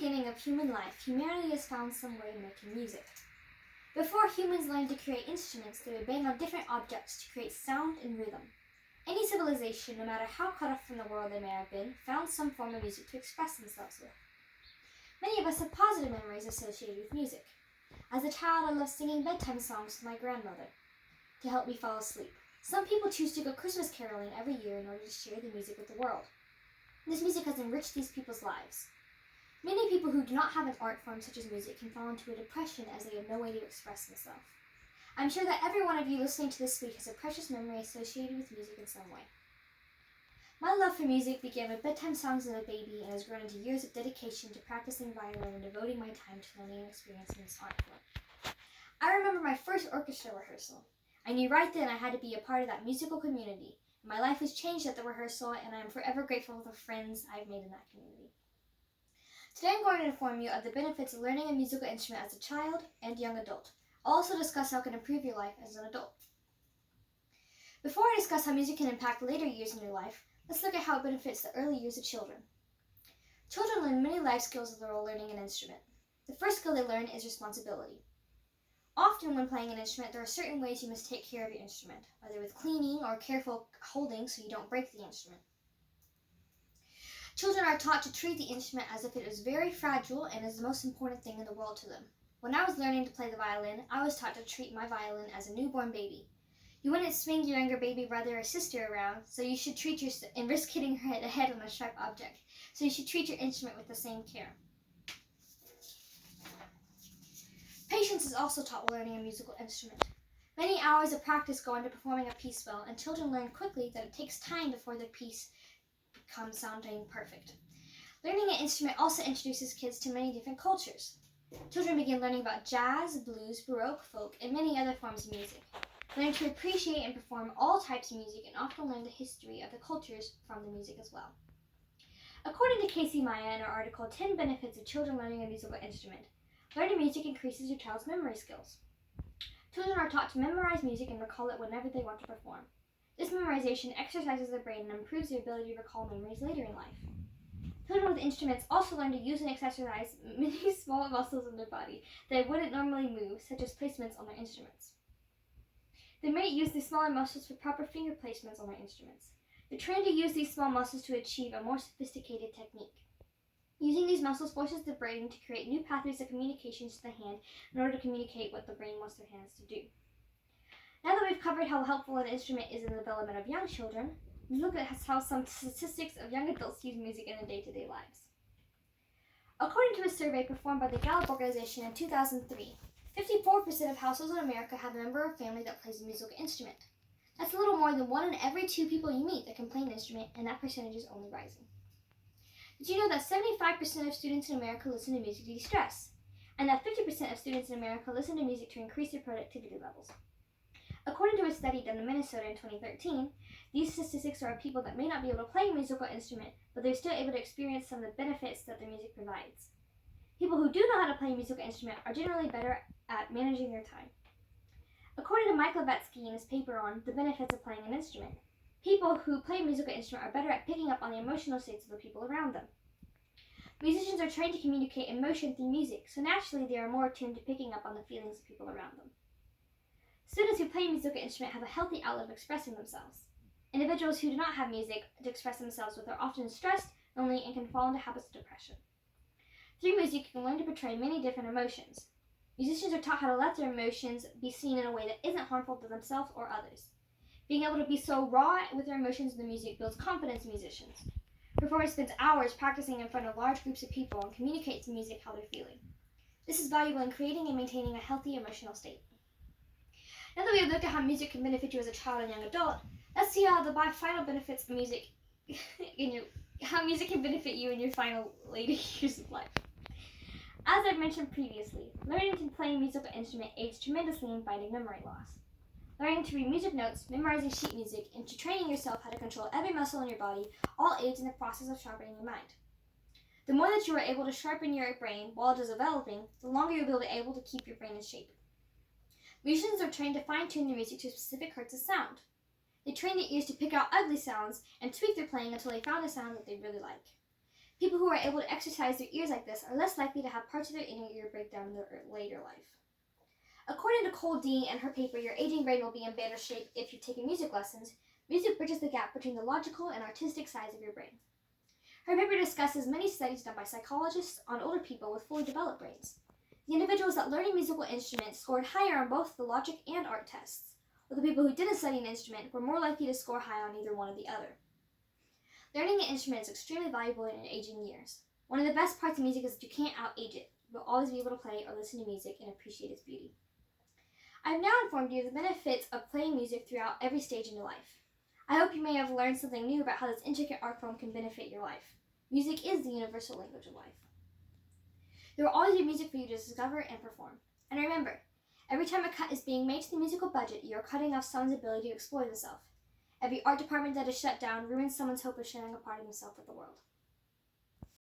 beginning of human life, humanity has found some way of making music. Before humans learned to create instruments, they would bang on different objects to create sound and rhythm. Any civilization, no matter how cut off from the world they may have been, found some form of music to express themselves with. Many of us have positive memories associated with music. As a child, I loved singing bedtime songs with my grandmother to help me fall asleep. Some people choose to go Christmas caroling every year in order to share the music with the world. This music has enriched these people's lives. Many people who do not have an art form such as music can fall into a depression as they have no way to express themselves. I'm sure that every one of you listening to this speak has a precious memory associated with music in some way. My love for music began with bedtime songs as a baby and has grown into years of dedication to practicing violin and devoting my time to learning and experiencing this art form. I remember my first orchestra rehearsal. I knew right then I had to be a part of that musical community. My life was changed at the rehearsal, and I am forever grateful for the friends I've made in that community. Today I'm going to inform you of the benefits of learning a musical instrument as a child and young adult. I'll also discuss how it can improve your life as an adult. Before I discuss how music can impact later years in your life, let's look at how it benefits the early years of children. Children learn many life skills while learning an instrument. The first skill they learn is responsibility. Often when playing an instrument, there are certain ways you must take care of your instrument, whether with cleaning or careful holding so you don't break the instrument. Children are taught to treat the instrument as if it is very fragile and is the most important thing in the world to them. When I was learning to play the violin, I was taught to treat my violin as a newborn baby. You wouldn't swing your younger baby brother or sister around, so you should treat your and risk hitting her head on a sharp object. So you should treat your instrument with the same care. Patience is also taught while learning a musical instrument. Many hours of practice go into performing a piece well, and children learn quickly that it takes time before their piece becomes sounding perfect. Learning an instrument also introduces kids to many different cultures. Children begin learning about jazz, blues, baroque, folk, and many other forms of music. Learn to appreciate and perform all types of music and often learn the history of the cultures from the music as well. According to Casey Maya in her article, 10 Benefits of Children Learning a Musical Instrument, learning music increases your child's memory skills. Children are taught to memorize music and recall it whenever they want to perform. This memorization exercises their brain and improves their ability to recall memories later in life. Children with instruments also learn to use and exercise many small muscles in their body that wouldn't normally move, such as placements on their instruments. They may use these smaller muscles for proper finger placements on their instruments. They're trained to use these small muscles to achieve a more sophisticated technique. Using these muscles forces the brain to create new pathways of communications to the hand in order to communicate what the brain wants their hands to do. Now that we've covered how helpful an instrument is in the development of young children, let's look at how some statistics of young adults use music in their day-to-day lives. According to a survey performed by the Gallup organization in 2003, 54% of households in America have a member of family that plays a musical instrument. That's a little more than 1 in every 2 people you meet that can play an instrument, and that percentage is only rising. Did you know that 75% of students in America listen to music to de-stress, and that 50% of students in America listen to music to increase their productivity levels? According to a study done in Minnesota in 2013, these statistics are of people that may not be able to play a musical instrument, but they're still able to experience some of the benefits that the music provides. People who do know how to play a musical instrument are generally better at managing their time. According to Mike Levetsky in his paper on the benefits of playing an instrument, people who play a musical instrument are better at picking up on the emotional states of the people around them. Musicians are trained to communicate emotion through music, so naturally they are more attuned to picking up on the feelings of people around them. Students who play a musical instrument have a healthy outlet of expressing themselves. Individuals who do not have music to express themselves with are often stressed, lonely, and can fall into habits of depression. Through music, you can learn to portray many different emotions. Musicians are taught how to let their emotions be seen in a way that isn't harmful to themselves or others. Being able to be so raw with their emotions in the music builds confidence in musicians. Performers spend hours practicing in front of large groups of people and communicate through music how they're feeling. This is valuable in creating and maintaining a healthy emotional state. Now that we have looked at how music can benefit you as a child and young adult, let's see how the final benefits of music how music can benefit you in your final later years of life. As I've mentioned previously, learning to play a musical instrument aids tremendously in fighting memory loss. Learning to read music notes, memorizing sheet music, and to training yourself how to control every muscle in your body all aids in the process of sharpening your mind. The more that you are able to sharpen your brain while it is developing, the longer you'll be able to keep your brain in shape. Musicians are trained to fine-tune their music to specific hertz of sound. They train their ears to pick out ugly sounds and tweak their playing until they found a sound that they really like. People who are able to exercise their ears like this are less likely to have parts of their inner ear break down in their later life. According to Cole Dean and her paper, Your Aging Brain Will Be in Better Shape If You've Taken Music Lessons, music bridges the gap between the logical and artistic sides of your brain. Her paper discusses many studies done by psychologists on older people with fully developed brains. The individuals that learned a musical instrument scored higher on both the logic and art tests, while the people who didn't study an instrument were more likely to score high on either one or the other. Learning an instrument is extremely valuable in your aging years. One of the best parts of music is that you can't out-age it. You will always be able to play or listen to music and appreciate its beauty. I have now informed you of the benefits of playing music throughout every stage in your life. I hope you may have learned something new about how this intricate art form can benefit your life. Music is the universal language of life. There will always be music for you to discover and perform. And remember, every time a cut is being made to the musical budget, you are cutting off someone's ability to explore themselves. Every art department that is shut down ruins someone's hope of sharing a part of themselves with the world.